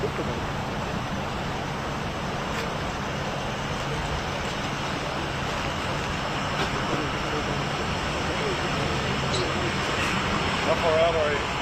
How far out are you?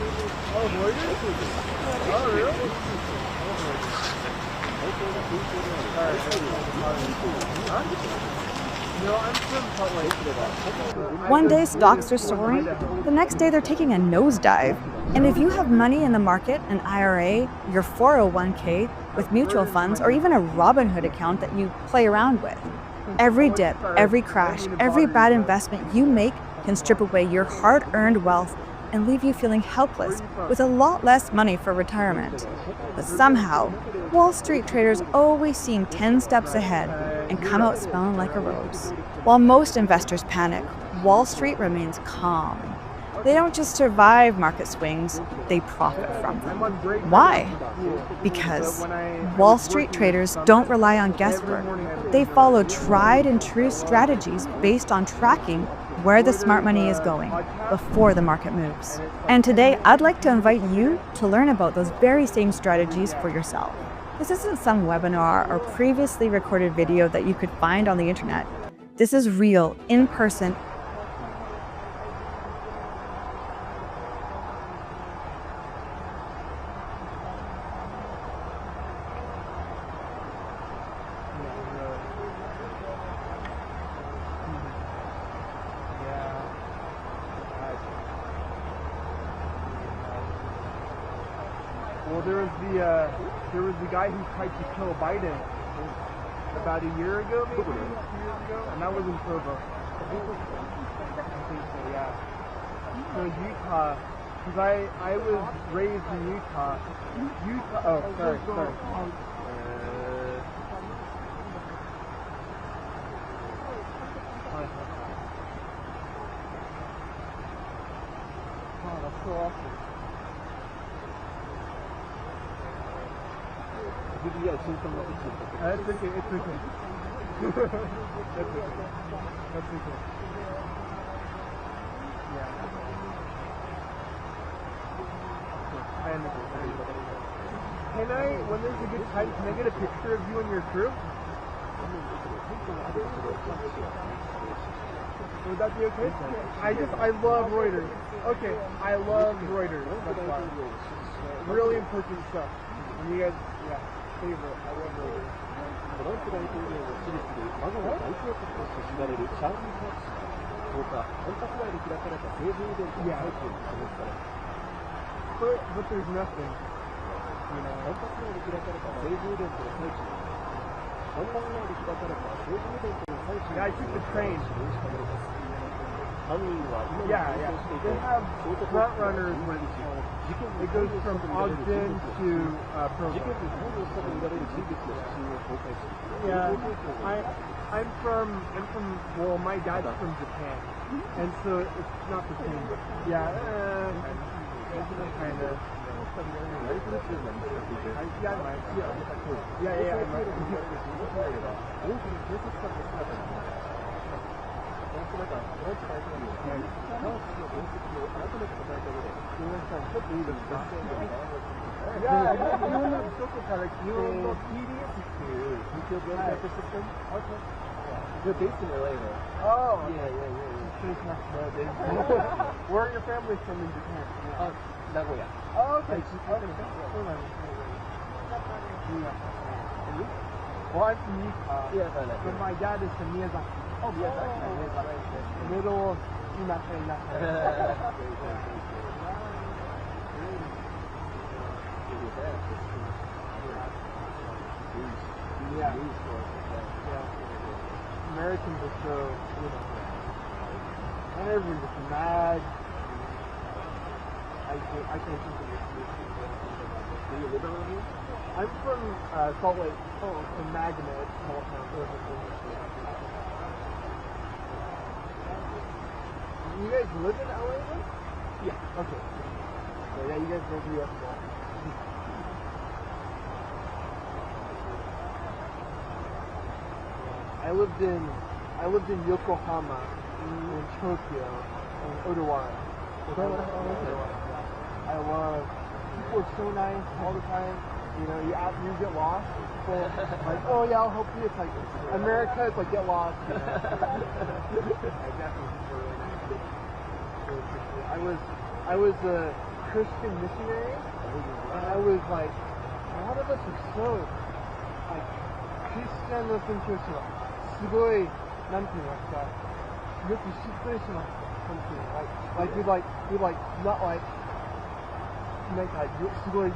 Oh, Reuters? Oh, really? No, I'm from Salt Lake. One day stocks are soaring, the next day they're taking a nosedive. And if you have money in the market, an IRA, your 401k, with mutual funds, or even a Robinhood account that you play around with, every dip, every crash, every bad investment you make can strip away your hard-earned wealth and leave you feeling helpless with a lot less money for retirement. But somehow, Wall Street traders always seem 10 steps ahead and come out smelling like a rose. While most investors panic, Wall Street remains calm. They don't just survive market swings, they profit from them. Why? Because Wall Street traders don't rely on guesswork. They follow tried and true strategies based on tracking where the smart money is going before the market moves. And today, I'd like to invite you to learn about those very same strategies for yourself. This isn't some webinar or previously recorded video that you could find on the internet. This is real, in-person. Well, there was the guy who tried to kill Biden about a year ago, maybe 2 years ago, and that was in Provo. I think so, yeah. So Utah, because I was raised in Utah. Oh, sorry. Wow, that's so awesome. Yeah, it's okay. It's okay. That's okay. Yeah. I understand. Can I, when there's a good time, can I get a picture of you and your crew? Would that be okay? I love Reuters. Okay, I love Reuters. That's why. Really important stuff. And you guys, yeah. Favorite. I love Reuters. トランプ大統領の支持するマガの代表格として知られるシャーリー・サーク氏が10日、キャンパス内で開かれた成人イベントの背景に注目された。But there's nothing. キャンパス内で開かれた成人イベントの最中に、看板内で開かれた成人イベントの最中に、 Yeah, I took the train. 指導したものです。犯人は今も Yeah. 逃走していて、 They have 衝突 front runners when 事件 it goes from Ogden to 事件 Provo. に関与したとみられる人物の写真を公開し、 Yeah, I'm from, well, my dad's from Japan, and so it's not the same. Yeah, kind of. Yeah, social products. You know, TDS retail drug type system. Okay. They're based in LA though. Oh. Yeah. Where are your families from in Japan? Nagoya. Oh, okay. Well, I'm from Utah. Yeah, But my dad is from Miyazaki. Oh, Miyazaki. Middle of Yeah. Americans are so, and everyone's just mad. I can't think of this. Do you live around here? I'm from Salt Lake, in Magna, it's a small town. You guys live in LA then? Yeah. Okay. So yeah, you guys go to US well. I lived in Yokohama, in Tokyo, in Odawara. I love, people are so nice all the time. You get lost. People like, oh yeah, I'll help you. It's like America. It's like get lost. I was Christian missionaries, and I was like, a lot of us are so like Christian の宣教師はすごいなんていうのかよくしっかりします。本当に like we like not like なんかすごい10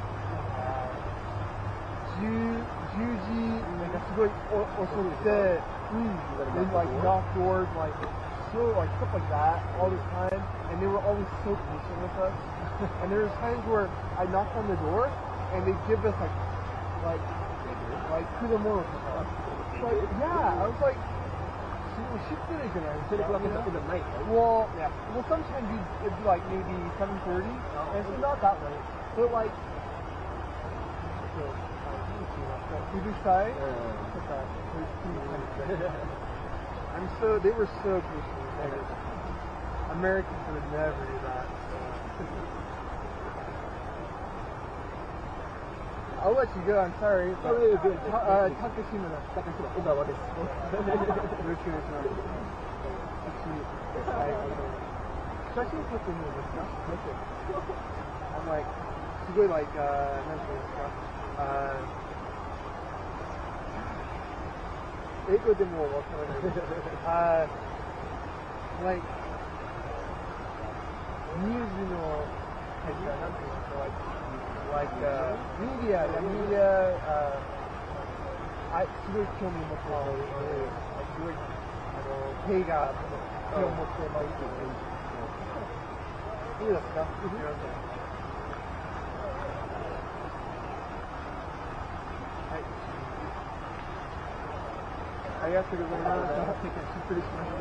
時なんかすごい遅くて they like knock doors like so like stuff like that all the time, and they were always so patient with us. And there was times where I knocked on the door and they give us like kudomono. Like yeah, I was like, well, yeah. Well, sometimes it'd be like maybe 7:30, and it's not that late. But like, they were so patient. Americans would never do that. I'll let you go. I'm sorry. Takashima. Ogawa desu. I'm like, すごい like なんていうんですか。英語でもわからない。like ニュースのなんていうんですか。like media, I すごい興味持ってすごい映画興味持ってます。いいですか？はい。ありがとうございます。失礼しました。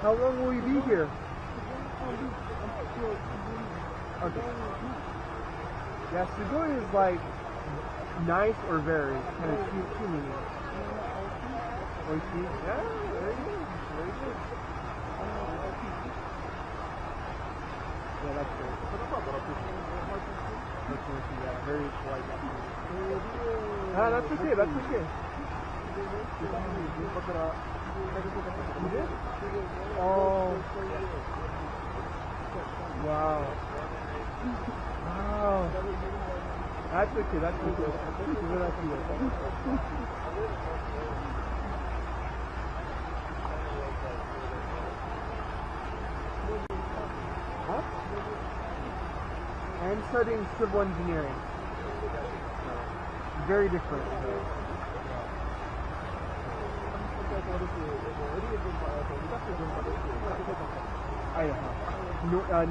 How long will you be here? Okay. Yeah, sugoi is like nice or very, kind of two meanings. Oishii? Yeah, very good. Very good. Yeah, that's great. Yeah, very polite. Ah, that's okay, that's okay. You did? Oh. Wow. Wow. That's okay, that's okay. Huh? I'm studying civil engineering. Very different.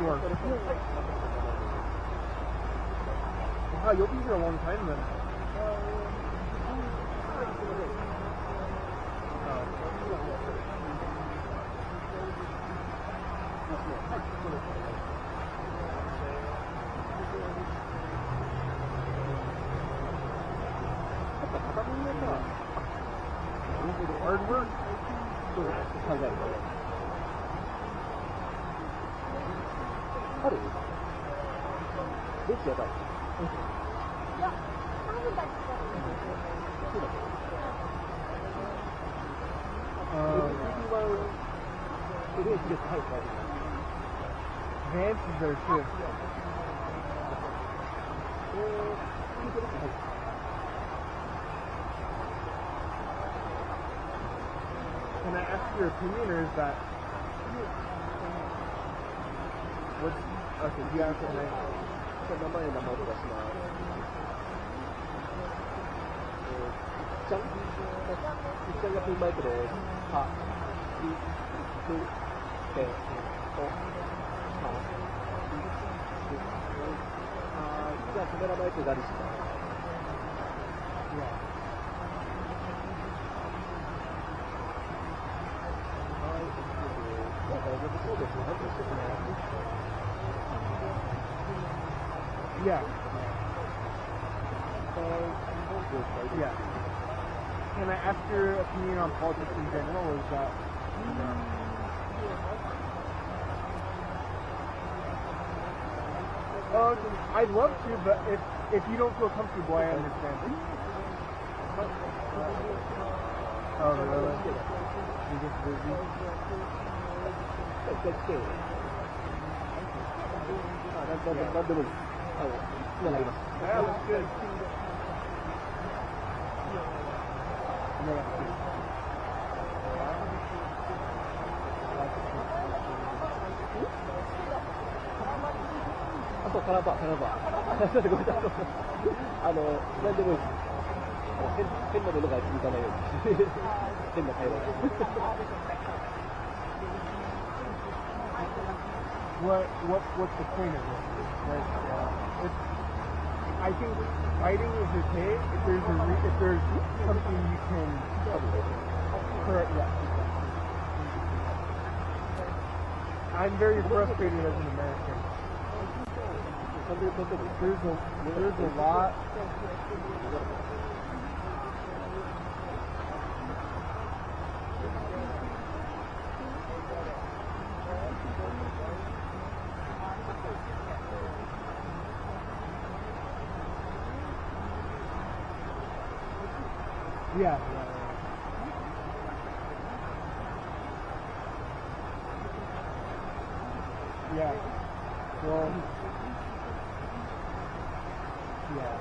North. Wow, you'll be here a long time then. Hard work. Vance is there too. Can I ask your opinion, or is that what's okay? You answer next. Yeah. Yeah. Can I ask your opinion on politics in general, or is that? I'd love to, but if you don't feel comfortable, I understand. Oh, really? You're just busy? That's Yeah, that's good.あと、カラバ。ごめんなさい。何でもいいです。変なものが続かないように。変な会話が。What's the point of it? Like, I think fighting is okay if there's something you can correct. Yeah. I'm very frustrated as an American. There's a lot. Yeah. Yeah. Well. Yeah.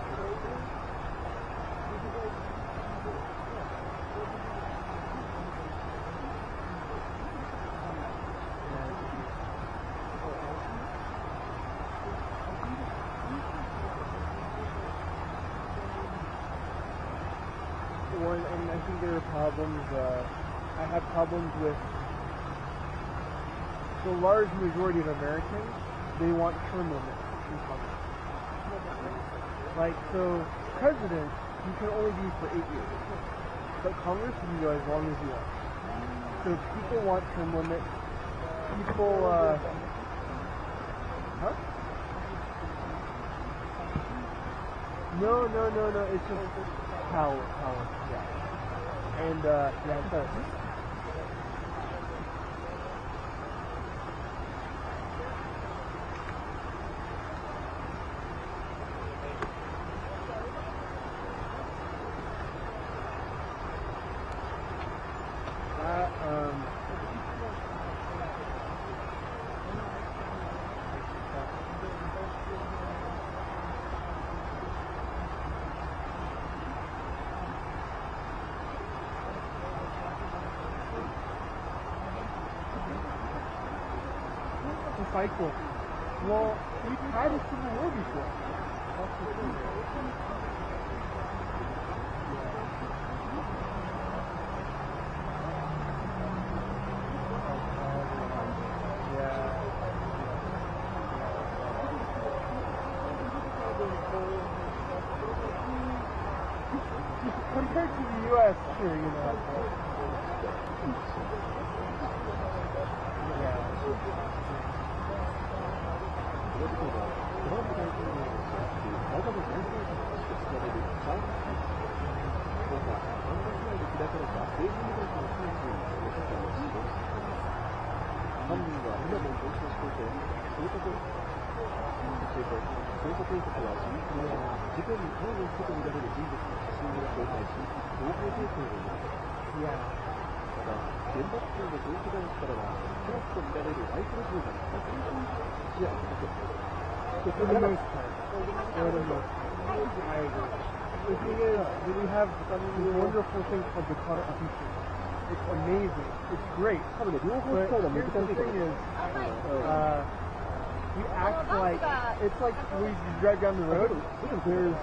And I think there are problems. I have problems with the large majority of Americans. They want term limits in Congress. Like, so, president, you can only be for 8 years. But Congress, you can go as long as you want. So people want term limits. People, huh? No. It's just power. Yeah. And, yeah, so. Cycle. Well, we've had a civil war before. That's the thing. Compared to the U.S., sure, you know. Yeah. トランプ大統領を支持する長野大統領として知られるチャールズ・キー氏またカンザス内で開かれた政治イベントの最中にその方を死亡しています犯人は今も逃走していて捜査当局は11日事件に関与したとみられる人物の写真を公開し情報提供を呼びかけまた現場付近の電気ガラスからはクラスとみられるライフル銃が見つかっています視野をかけて For the most part. For the most part. I agree. The thing is, we have this wonderful thing called the Constitution. It's amazing. It's great. But here's the thing is, we act like, it's like when you drive down the road, there's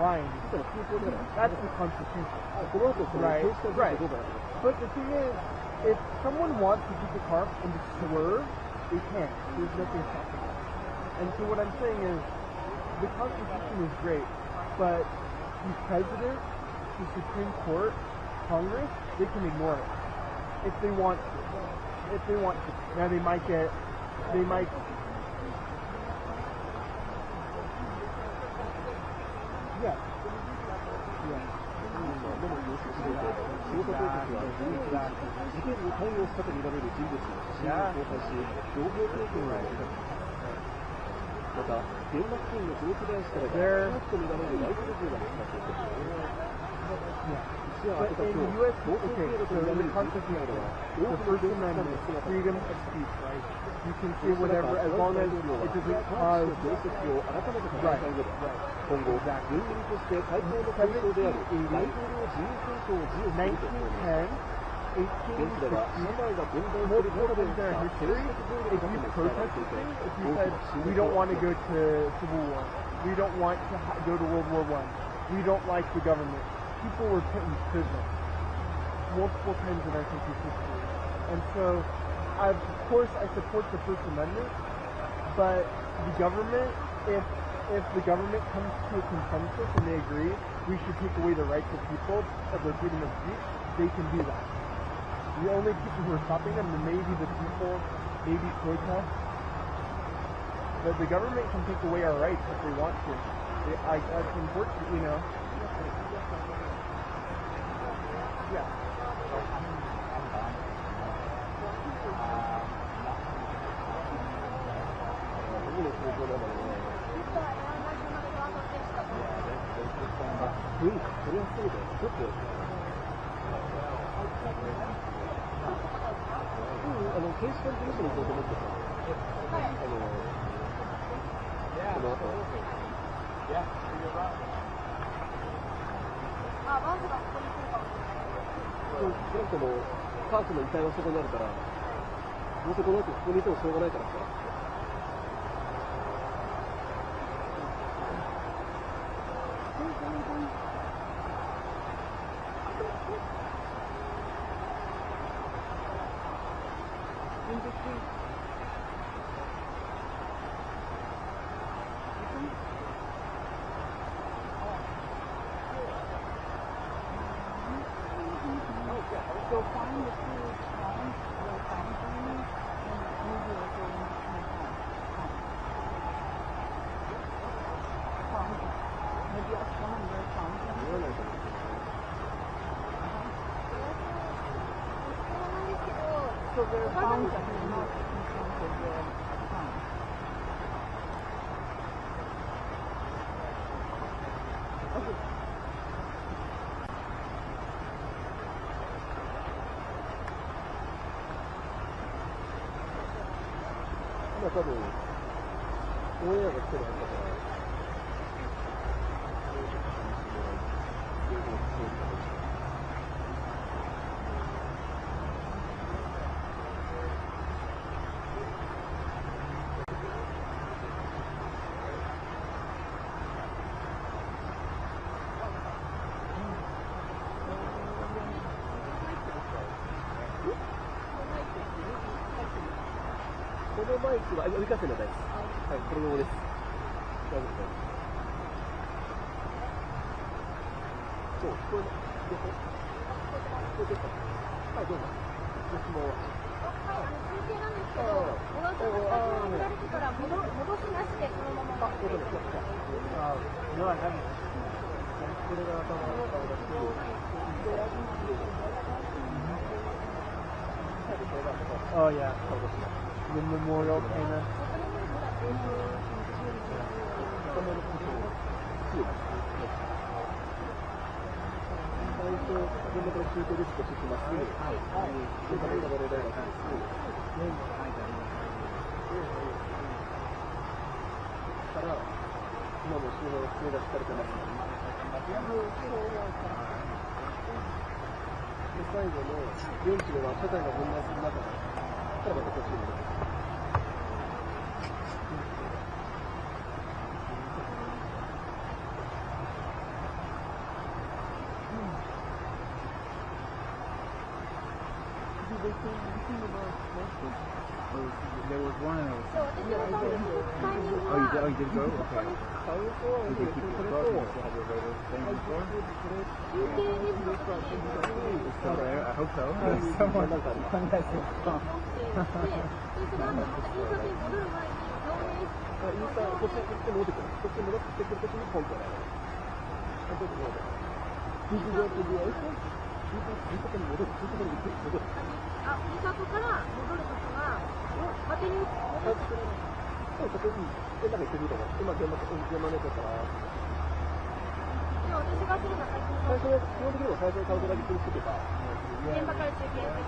lines. That's the Constitution. Right. But the thing is, if someone wants to get the car and just swerve, they can. There's nothing stopping them. And so what I'm saying is, the Constitution is great, but the President, the Supreme Court, Congress, they can ignore it. If they want to. Now they might, yeah. でも様子を見て、捜査当局は11日、事件に関与したとみられる人物の写真を公開し、情報提供を呼びかけました。また、現場付近の上空林からThere- がと見られるライフル銃が見つかっています。 But in U.S. okay, so in the Constitution, the First Amendment, freedom of speech, right? You can say whatever as long as it doesn't cause. Right, right. 今後、人民として最高の対象であるライフルの自由戦争を自由するとともに、 1910, 現地では社会が分断する multiple 中で times in our 起きた history, 政治暴 if 力 you がも伝えられてい protested て、 things, if you said, we don't want to go to Civil War, we don't want to go to World War I, we don't like the government, people were put in prison multiple times in our country's history. And so, of course, I support the First Amendment, but the government, if the government comes to a consensus and they agree, we should take away the rights of people, of their freedom of speech, they can do that. The only people who are stopping them are maybe the people, maybe protest, but the government can take away our rights if they want to. That's unfortunate, you know. Yeah.カークの遺体はそこにあるから、どうせこの後ここにいてもしょうがないからさ。You'll find the two times you'll find them and maybe also in my found them. Maybe a someone will found them. So they're found them and not in terms of the found. 多分、オンエアが来てるはずだから。このマイクは、追いかけのです。はい、これ用です。大丈夫です。そう、聞こえない。どこ？聞こえてた。はい、どうぞ。ご質問は。中継なんですけど、小川さんがスタジオにいられてから戻しなしでこのまま持っていくんですか？No, I haven't. これが頭の顔だし。Oh yeah, the memorial kind of. 最初、現場から中継でしか聞きます。はい。現場から我々がから今も周辺は普通が敷かれてます。で最後の現地では社会が分断する中で、さらばこっちに戻って。There was one and it was. そう、私もそうです。タイミング Oh, は you did go? Okay. Did they keep it above? You still have your later thing before? 中継に戻って It's still there? I hope so. Someone has it. で、その後またインタビュー戻る前に病院インスタ、こっちに戻ってくる。こっちに戻ってくるときにポンとやる。本当に戻る。Did you go to the ocean? インスタに戻る。インスタに戻る。あ、美里から戻るときは、バテリー戻ってくる。ちょっといい、現場行ってみても、今現場のやつだったら、でも私がするのは最初、基本的には最初にカウントだけするとか、現場から中継です。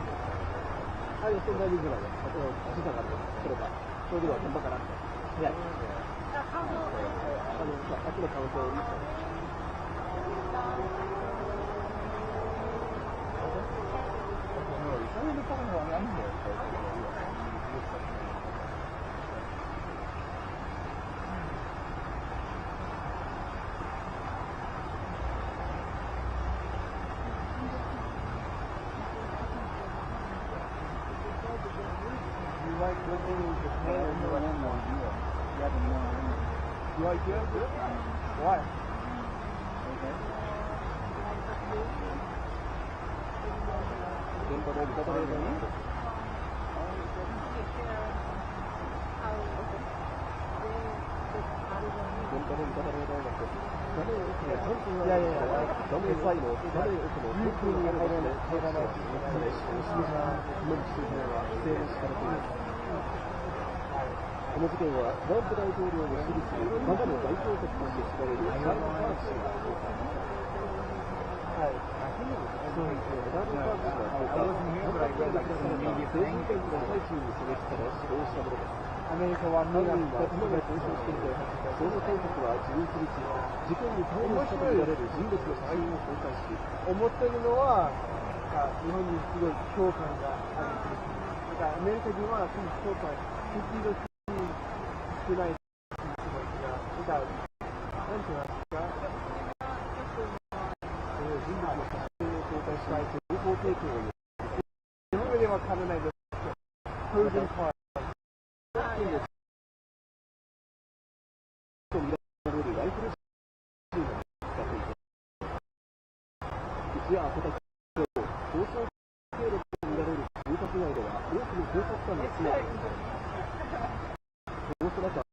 ああいう存在人ぐらいで、例えば、時差があるそれか、それでは現場から早い。カウントさっきのカウントを見て。You like it? Why? Yeah. この事件はトランプ大統領の支持するマガの代表格として知られるチャールズ・パーク氏が放火。チャールズ・パーク氏は放火、反発が出された政治イベントの最中に狙撃され死亡したものです。犯人は弾が逃走していて、その警察は11日、事件に関与したとみられる人物の写真を公開し、思ってるのは、日本にすごい共感があるんです。だからアメリカ人はその共感、時々少ない人が、なんて言いますか、人物の写真を公開したい情報提供を日本語でわからないですけど、プロジェクトは、と見られるライフルシーンを使っていて、一夜明けた今日、逃走経路と見られる住宅街では多くの警察官が姿を見せ、こうした中、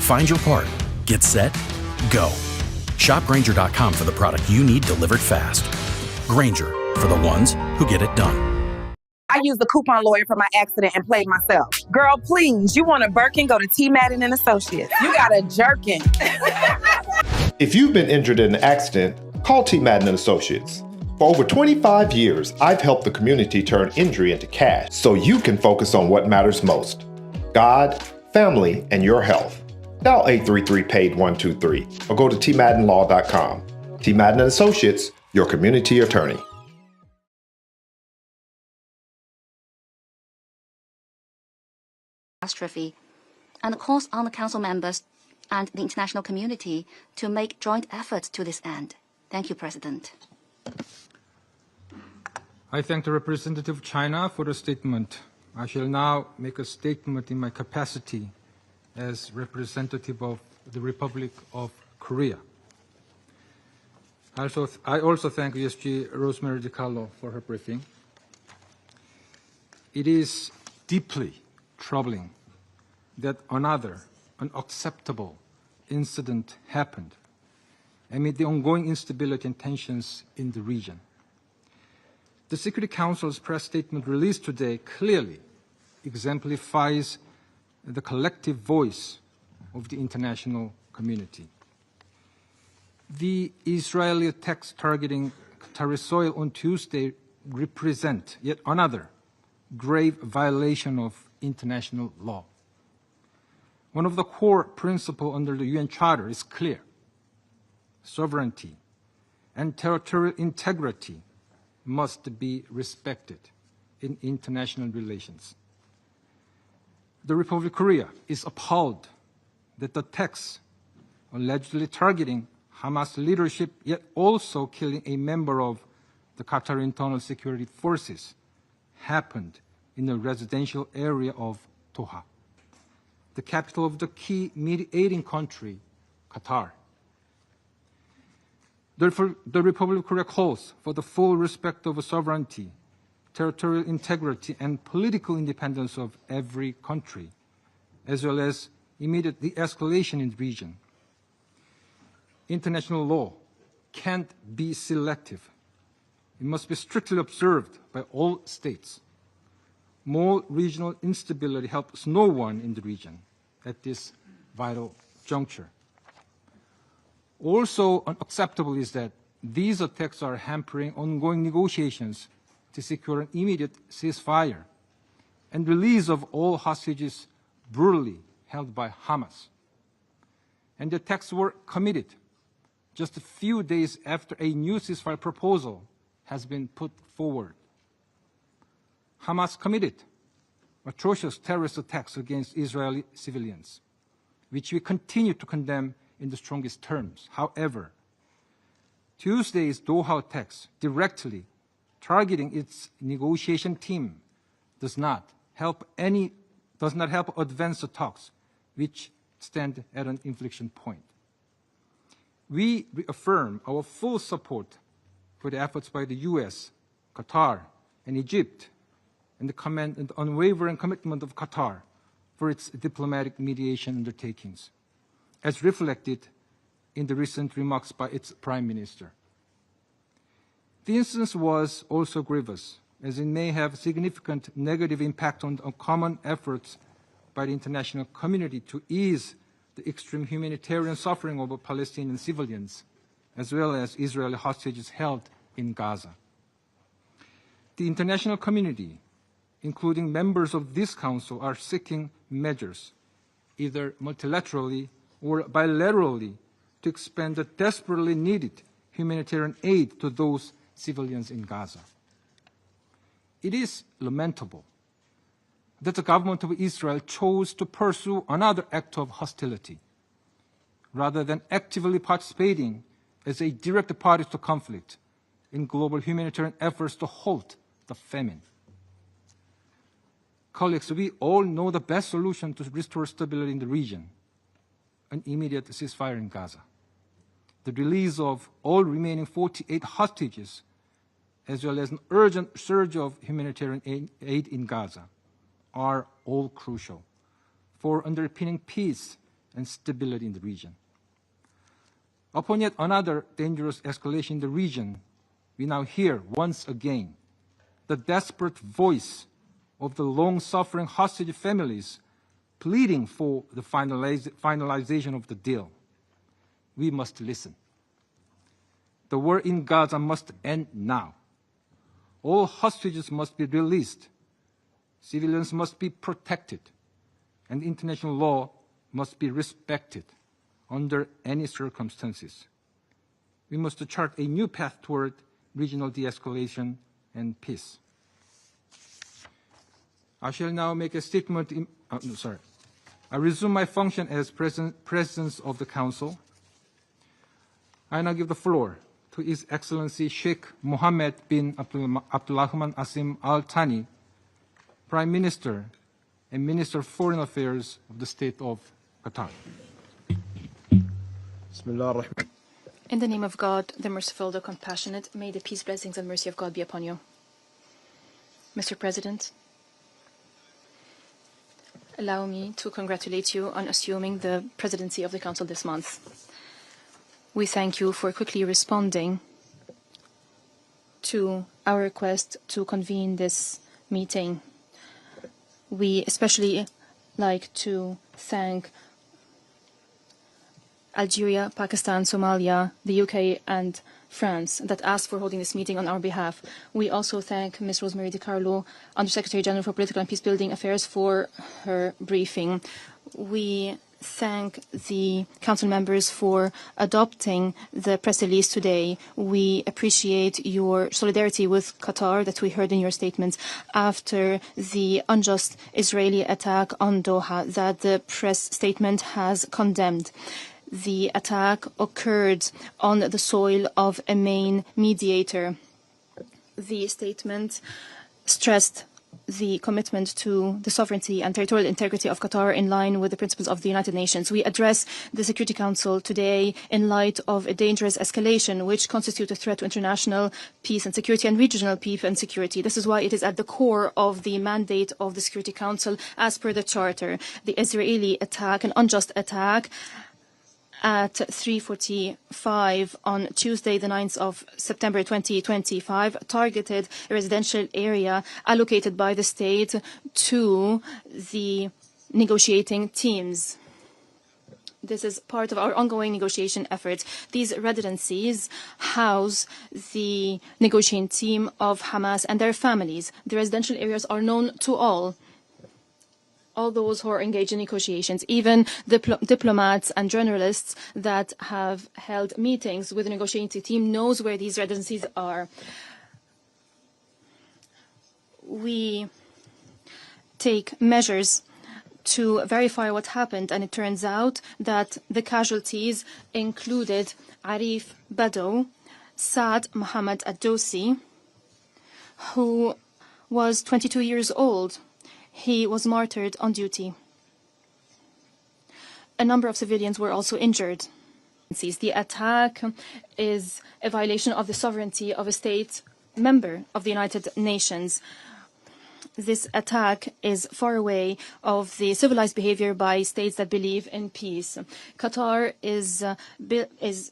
Find your part. Get set. Go. Shop Grainger.com for the product you need delivered fast. Grainger, for the ones who get it done. I used the coupon lawyer for my accident and played myself. Girl, please, you want a Birkin, go to T. Madden and Associates. You got a jerkin. If you've been injured in an accident, call T. Madden and Associates. For over 25 years, I've helped the community turn injury into cash so you can focus on what matters most: God, family, and your health. Dial 833-PAID-123 or go to tmaddenlaw.com. T. Madden and Associates, your community attorney. Catastrophe, and calls on the council members and the international community to make joint efforts to this end. Thank you, President. I thank the representative of China for the statement. I shall now make a statement in my capacity as representative of the Republic of Korea. I also thank ESG Rosemary DiCarlo for her briefing. It is deeply troubling that another unacceptable incident happened amid the ongoing instability and tensions in the region. The Security Council's press statement released today clearly exemplifies the collective voice of the international community. The Israeli attacks targeting Qatari soil on Tuesday represent yet another grave violation of international law. One of the core principles under the UN Charter is clear. Sovereignty and territorial integrity must be respected in international relations. The Republic of Korea is appalled that the attacks allegedly targeting Hamas leadership, yet also killing a member of the Qatar Internal Security Forces, happened in the residential area of Doha, the capital of the key mediating country, Qatar. Therefore, the Republic of Korea calls for the full respect of sovereignty, territorial integrity, and political independence of every country, as well as immediate de-escalation in the region. International law can't be selective. It must be strictly observed by all states. More regional instability helps no one in the region at this vital juncture. Also unacceptable is that these attacks are hampering ongoing negotiations to secure an immediate ceasefire and release of all hostages brutally held by Hamas. And the attacks were committed just a few days after a new ceasefire proposal has been put forward. Hamas committed atrocious terrorist attacks against Israeli civilians, which we continue to condemn in the strongest terms. However, Tuesday's Doha attacks directly targeting its negotiation team does not help advance the talks, which stand at an inflection point. We reaffirm our full support for the efforts by the US, Qatar, and Egypt, and the unwavering commitment of Qatar for its diplomatic mediation undertakings, as reflected in the recent remarks by its Prime Minister. The incident was also grievous, as it may have significant negative impact on common efforts by the international community to ease the extreme humanitarian suffering of Palestinian civilians, as well as Israeli hostages held in Gaza. The international community, including members of this Council, are seeking measures, either multilaterally or bilaterally, to expand the desperately needed humanitarian aid to those civilians in Gaza. It is lamentable that the government of Israel chose to pursue another act of hostility, rather than actively participating as a direct party to conflict in global humanitarian efforts to halt the famine. Colleagues, we all know the best solution to restore stability in the region: an immediate ceasefire in Gaza, the release of all remaining 48 hostages, as well as an urgent surge of humanitarian aid in Gaza, are all crucial for underpinning peace and stability in the region. Upon yet another dangerous escalation in the region, we now hear once again the desperate voice of the long-suffering hostage families pleading for the finalization of the deal. We must listen. The war in Gaza must end now. All hostages must be released. Civilians must be protected, and international law must be respected under any circumstances. We must chart a new path toward regional de-escalation and peace. I shall now make a statement. I resume my function as President of the Council. I now give the floor to His Excellency Sheikh Mohammed bin Abdulrahman Asim Al Thani, Prime Minister and Minister of Foreign Affairs of the State of Qatar. In the name of God, the merciful, the compassionate, may the peace, blessings, and mercy of God be upon you. Mr. President, allow me to congratulate you on assuming the presidency of the Council this month. We thank you for quickly responding to our request to convene this meeting. We especially like to thank Algeria, Pakistan, Somalia, the UK, and France that asked for holding this meeting on our behalf. We also thank Ms. Rosemary DiCarlo, Undersecretary General for Political and Peacebuilding Affairs, for her briefing. We thank the Council members for adopting the press release today. We appreciate your solidarity with Qatar that we heard in your statements after the unjust Israeli attack on Doha that the press statement has condemned. The attack occurred on the soil of a main mediator. The statement stressed the commitment to the sovereignty and territorial integrity of Qatar in line with the principles of the United Nations. We address the Security Council today in light of a dangerous escalation which constitutes a threat to international peace and security and regional peace and security. This is why it is at the core of the mandate of the Security Council as per the Charter. The Israeli attack, an unjust attack, at 3:45 on Tuesday, the 9th of September 2025, targeted a residential area allocated by the state to the negotiating teams. This is part of our ongoing negotiation efforts. These residencies house the negotiating team of Hamas and their families. The residential areas are known to all those who are engaged in negotiations, even diplomats and journalists that have held meetings with the negotiating team knows where these residencies are. We take measures to verify what happened, and it turns out that the casualties included Arif Bado, Saad Mohammed Adosi, who was 22 years old. He was martyred on duty. A number of civilians were also injured. The attack is a violation of the sovereignty of a state member of the United Nations. This attack is far away of the civilized behavior by states that believe in peace. Qatar is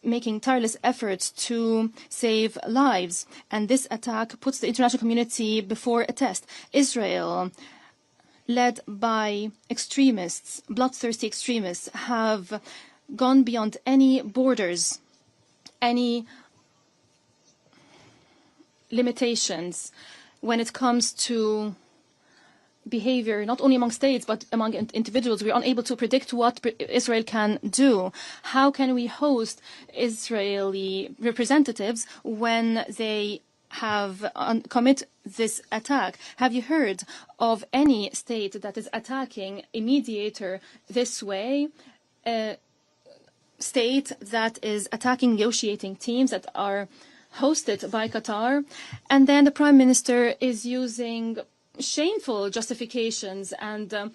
making tireless efforts to save lives, and this attack puts the international community before a test. Israel, led by extremists, bloodthirsty extremists, have gone beyond any borders, any limitations when it comes to behavior, not only among states, but among individuals. We are unable to predict what Israel can do. How can we host Israeli representatives when they have commit this attack? Have you heard of any state that is attacking a mediator this way? A state that is attacking negotiating teams that are hosted by Qatar, and then the Prime Minister is using shameful justifications and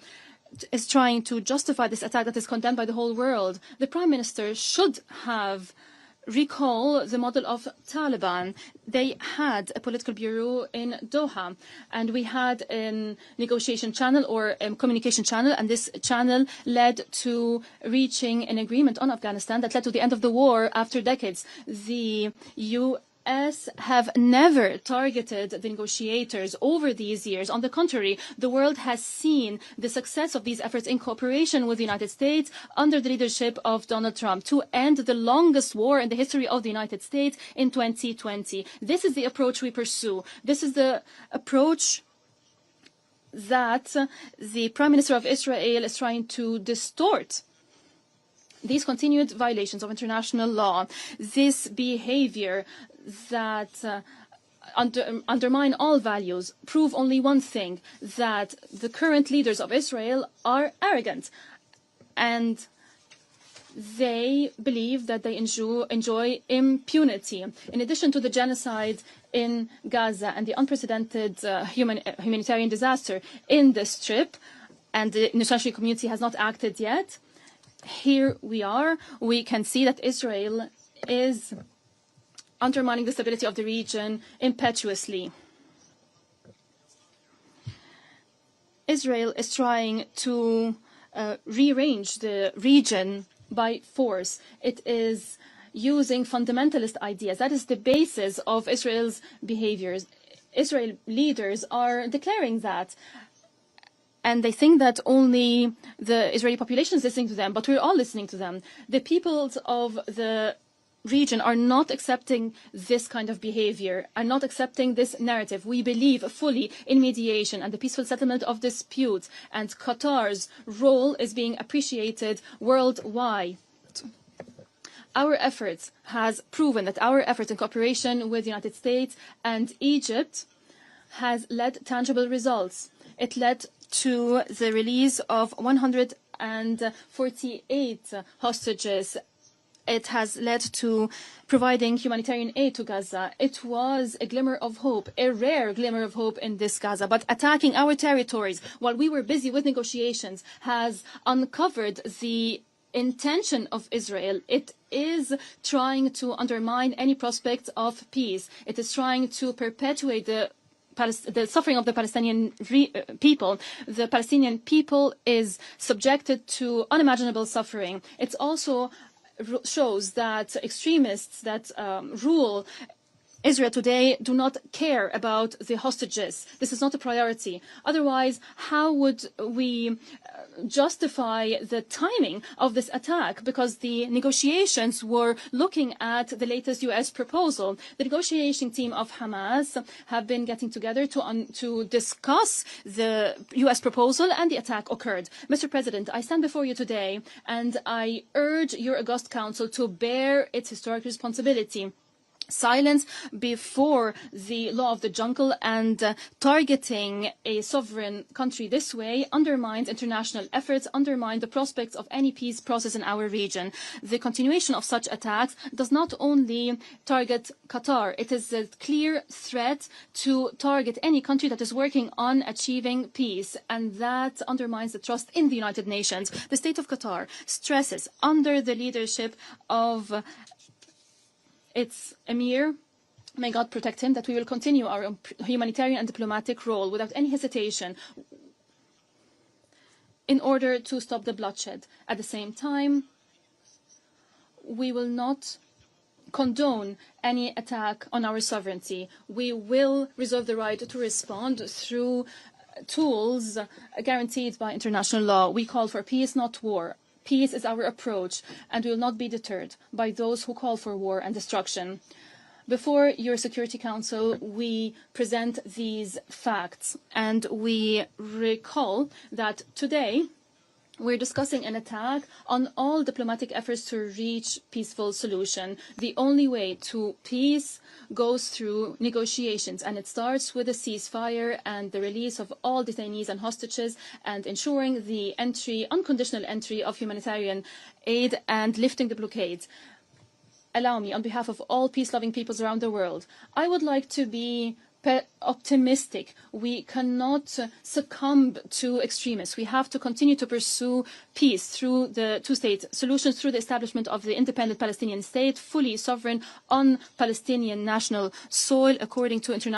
is trying to justify this attack that is condemned by the whole world. The Prime Minister should have recall the model of Taliban. They had a political bureau in Doha, and we had a negotiation channel or a communication channel, and this channel led to reaching an agreement on Afghanistan that led to the end of the war after decades. The US have never targeted the negotiators over these years. On the contrary, the world has seen the success of these efforts in cooperation with the United States under the leadership of Donald Trump to end the longest war in the history of the United States in 2020. This is the approach we pursue. This is the approach that the Prime Minister of Israel is trying to distort. These continued violations of international law, this behavior that undermine all values, prove only one thing, that the current leaders of Israel are arrogant, and they believe that they enjoy impunity. In addition to the genocide in Gaza and the unprecedented humanitarian disaster in the Strip, and the international community has not acted yet, here we are. We can see that Israel is undermining the stability of the region impetuously. Israel is trying to rearrange the region by force. It is using fundamentalist ideas. That is the basis of Israel's behaviors. Israel leaders are declaring that. And they think that only the Israeli population is listening to them, but we're all listening to them. The peoples of the region are not accepting this kind of behavior, are not accepting this narrative. We believe fully in mediation and the peaceful settlement of disputes, and Qatar's role is being appreciated worldwide. Our efforts has proven that our efforts in cooperation with the United States and Egypt has led tangible results. It led to the release of 148 hostages. It has led to providing humanitarian aid to Gaza. It was a glimmer of hope, a rare glimmer of hope in this Gaza. But attacking our territories while we were busy with negotiations has uncovered the intention of Israel. It is trying to undermine any prospect of peace. It is trying to perpetuate the suffering of the Palestinian people. The Palestinian people is subjected to unimaginable suffering. It also shows that extremists that rule Israel today do not care about the hostages. This is not a priority. Otherwise, how would we justify the timing of this attack? Because the negotiations were looking at the latest U.S. proposal. The negotiating team of Hamas have been getting together to discuss the U.S. proposal, and the attack occurred. Mr. President, I stand before you today and I urge your august council to bear its historic responsibility. Silence before the law of the jungle and targeting a sovereign country this way undermines international efforts, undermines the prospects of any peace process in our region. The continuation of such attacks does not only target Qatar, it is a clear threat to target any country that is working on achieving peace, and that undermines the trust in the United Nations. The state of Qatar stresses, under the leadership of its emir, may God protect him, that we will continue our humanitarian and diplomatic role without any hesitation in order to stop the bloodshed. At the same time, we will not condone any attack on our sovereignty. We will reserve the right to respond through tools guaranteed by international law. We call for peace, not war. Peace is our approach, and we will not be deterred by those who call for war and destruction. Before your Security Council, we present these facts, and we recall that today we're discussing an attack on all diplomatic efforts to reach peaceful solution. The only way to peace goes through negotiations, and it starts with a ceasefire and the release of all detainees and hostages, and ensuring the unconditional entry of humanitarian aid, and lifting the blockade. Allow me, on behalf of all peace-loving peoples around the world, I would like to be optimistic. We cannot succumb to extremists. We have to continue to pursue peace through the two-state solution, through the establishment of the independent Palestinian state, fully sovereign on Palestinian national soil according to international